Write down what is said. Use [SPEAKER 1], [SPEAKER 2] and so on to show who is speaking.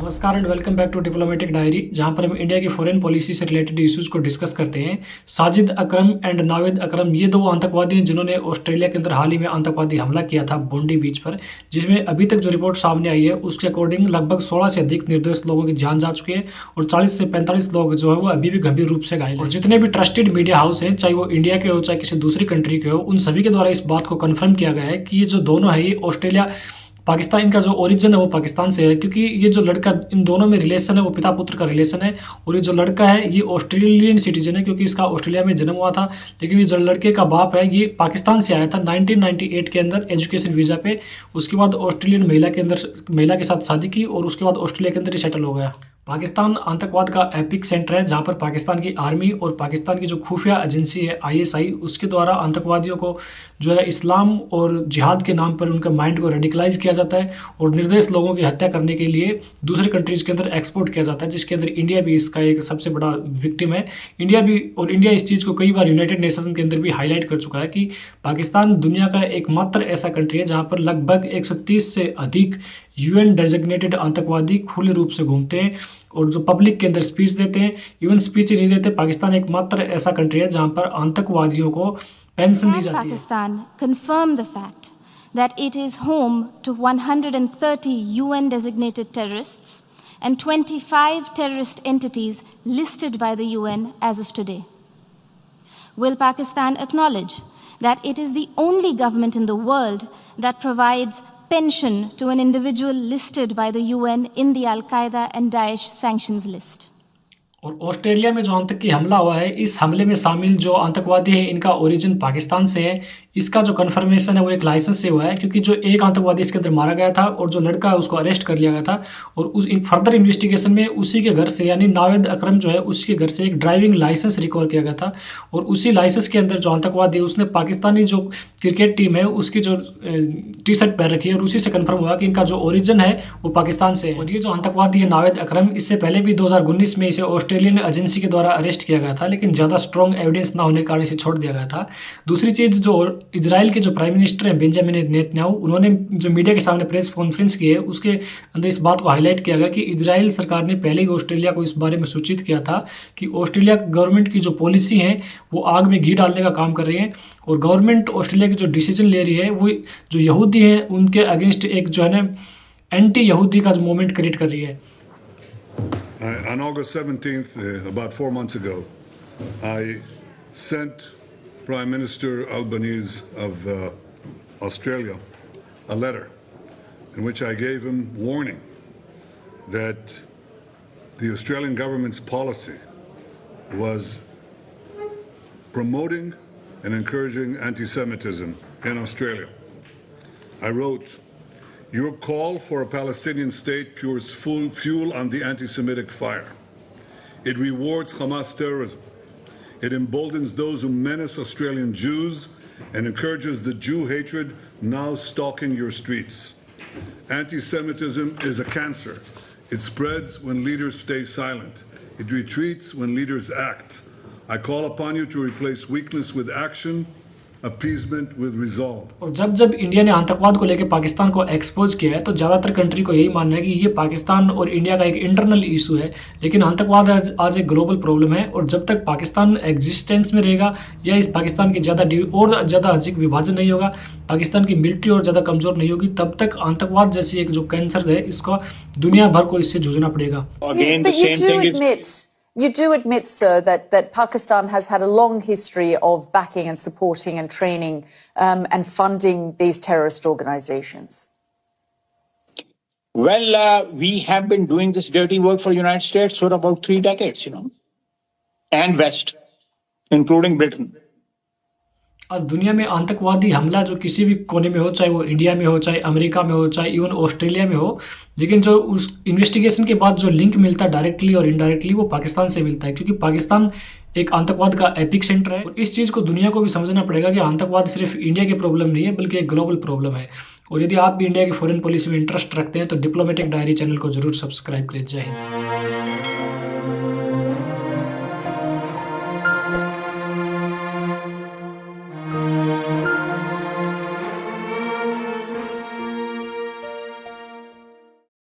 [SPEAKER 1] नमस्कार and welcome back to diplomatic diary, जहां पर हम इंडिया की फॉरेन पॉलिसी से रिलेटेड इश्यूज को डिस्कस करते हैं। साजिद अकरम एंड नावेद अकरम ये दो आतंकवादी हैं जिन्होंने ऑस्ट्रेलिया के अंदर हाल ही में आतंकवादी हमला किया था बोंडी बीच पर, जिसमें अभी तक जो रिपोर्ट सामने आई है उसके अकॉर्डिंग लगभग 16 से अधिक निर्दोष लोगों की जान जा चुकी है और 40 से 45 लोग जो है वो अभी भी गंभीर रूप से घायल हैं। और जितने भी ट्रस्टेड मीडिया हाउस हैं, चाहे वो इंडिया के हो चाहे किसी दूसरी कंट्री के हो, उन सभी के द्वारा इस बात को कन्फर्म किया गया है कि ये जो दोनों है ये ऑस्ट्रेलिया पाकिस्तान, इनका जो ओरिजिन है वो पाकिस्तान से है, क्योंकि ये जो लड़का, इन दोनों में रिलेशन है वो पिता पुत्र का रिलेशन है। और ये जो लड़का है ये ऑस्ट्रेलियन सिटीजन है क्योंकि इसका ऑस्ट्रेलिया में जन्म हुआ था, लेकिन ये जो लड़के का बाप है ये पाकिस्तान से आया था 1998 के अंदर एजुकेशन वीज़ा पे। उसके बाद ऑस्ट्रेलियन महिला के साथ शादी की और उसके बाद ऑस्ट्रेलिया के अंदर ही सेटल हो गया। पाकिस्तान आतंकवाद का एपिक सेंटर है, जहां पर पाकिस्तान की आर्मी और पाकिस्तान की जो खुफिया एजेंसी है ISI, उसके द्वारा आतंकवादियों को जो है इस्लाम और जिहाद के नाम पर उनके माइंड को रेडिकलाइज किया जाता है और निर्दोष लोगों की हत्या करने के लिए दूसरे कंट्रीज़ के अंदर एक्सपोर्ट किया जाता है, जिसके अंदर इंडिया भी इसका एक सबसे बड़ा विक्टिम है। इंडिया इस चीज़ को कई बार यूनाइटेड नेशंस के अंदर भी हाईलाइट कर चुका है कि पाकिस्तान दुनिया का एकमात्र ऐसा कंट्री है जहाँ पर लगभग 130 से अधिक UN डेजिग्नेटेड आतंकवादी खुले रूप से घूमते हैं और जो पब्लिक के अंदर स्पीच देते हैं। इवन स्पीच ही नहीं देते, पाकिस्तान एकमात्र ऐसा कंट्री है जहां पर आतंकवादियों को पेंशन दी जाती है।
[SPEAKER 2] Pakistan confirmed the fact that it is home to 130 UN designated terrorists and 25 terrorist entities listed by the UN as of today. Will Pakistan acknowledge that it is the only government in the world that provides pension to an individual listed by the UN in the Al-Qaeda and Daesh sanctions list?
[SPEAKER 1] और Australia में जो आतंकी हमला हुआ है, इस हमले में शामिल जो आतंकवादी हैं इनका ओरिजिन पाकिस्तान से है। इसका जो कन्फर्मेशन है वो एक लाइसेंस से हुआ है, क्योंकि जो एक आतंकवादी इसके अंदर मारा गया था और जो लड़का है उसको अरेस्ट कर लिया गया था और उस फर्दर इन्वेस्टिगेशन में उसी के घर से, यानी नावेद अकरम जो है उसके घर से एक ड्राइविंग लाइसेंस रिकवर किया गया था। और उसी लाइसेंस के अंदर जो आतंकवादी है उसने पाकिस्तानी जो क्रिकेट टीम है उसकी जो T-शर्ट पहन रखी है और उसी से कन्फर्म हुआ कि इनका जो ओरिजिन है वो पाकिस्तान से है। और ये जो आतंकवादी है नावेद अकरम, इससे पहले भी 2019 में इसे ऑस्ट्रेलियन एजेंसी के द्वारा अरेस्ट किया गया था, लेकिन ज़्यादा स्ट्रॉन्ग एविडेंस ना होने के कारण इसे छोड़ दिया गया था। दूसरी चीज़, जो इजराइल के जो प्राइम मिनिस्टर हैं बेंजामिन नेतन्याहू, उन्होंने जो मीडिया के सामने प्रेस कॉन्फ्रेंस की है उसके अंदर इस बात को हाईलाइट किया गया कि इजराइल सरकार ने पहले ही ऑस्ट्रेलिया को इस बारे में सूचित किया था कि ऑस्ट्रेलिया गवर्नमेंट की जो पॉलिसी है वो आग में घी डालने का काम कर रही है और गवर्नमेंट ऑस्ट्रेलिया की जो डिसीजन ले रही है वो जो यहूदी हैं उनके अगेंस्ट एक जो है ना एंटी यहूदी का जो मूवमेंट क्रिएट कर रही है।
[SPEAKER 3] On August 17th, about 4 months ago, I sent Prime Minister Albanese of Australia a letter in which I gave him warning that the Australian government's policy was promoting and encouraging anti-Semitism in Australia. I wrote, "Your call for a Palestinian state pours full fuel on the anti-Semitic fire. It rewards Hamas terrorism. It emboldens those who menace Australian Jews and encourages the Jew hatred now stalking your streets. Anti-Semitism is a cancer. It spreads when leaders stay silent. It retreats when leaders act. I call upon you to replace weakness with action, appeasement with resolve." और जब India ने आतंकवाद को लेकर पाकिस्तान को expose किया है तो ज़्यादातर कंट्री को यही मानना है कि ये पाकिस्तान और इंडिया का एक इंटरनल इशू है, लेकिन आतंकवाद आज एक ग्लोबल प्रॉब्लम है। और जब तक पाकिस्तान एग्जिस्टेंस में रहेगा या इस पाकिस्तान की ज़्यादा अधिक विभाजन नहीं होगा, पाकिस्तान की मिलिट्री और ज़्यादा कमज़ोर नहीं होगी, तब तक आतंकवाद जैसी एक जो कैंसर है इसको दुनिया भर को इससे जूझना पड़ेगा।
[SPEAKER 4] You do admit, sir, that Pakistan has had a long history of backing and supporting and training and funding these terrorist organizations.
[SPEAKER 5] Well, we have been doing this dirty work for the United States for about 3 decades, and West, including Britain.
[SPEAKER 1] आज दुनिया में आतंकवादी हमला जो किसी भी कोने में हो, चाहे वो इंडिया में हो, चाहे अमेरिका में हो, चाहे इवन ऑस्ट्रेलिया में हो, लेकिन जो उस इन्वेस्टिगेशन के बाद जो लिंक मिलता है डायरेक्टली और इनडायरेक्टली वो पाकिस्तान से मिलता है, क्योंकि पाकिस्तान एक आतंकवाद का एपिक सेंटर है। और इस चीज़ को दुनिया को भी समझना पड़ेगा कि आतंकवाद सिर्फ इंडिया की प्रॉब्लम नहीं है बल्कि एक ग्लोबल प्रॉब्लम है। और यदि आप भी इंडिया की फॉरेन पॉलिसी में इंटरेस्ट रखते हैं तो डिप्लोमेटिक डायरी चैनल को जरूर सब्सक्राइब करें। जय हिंद।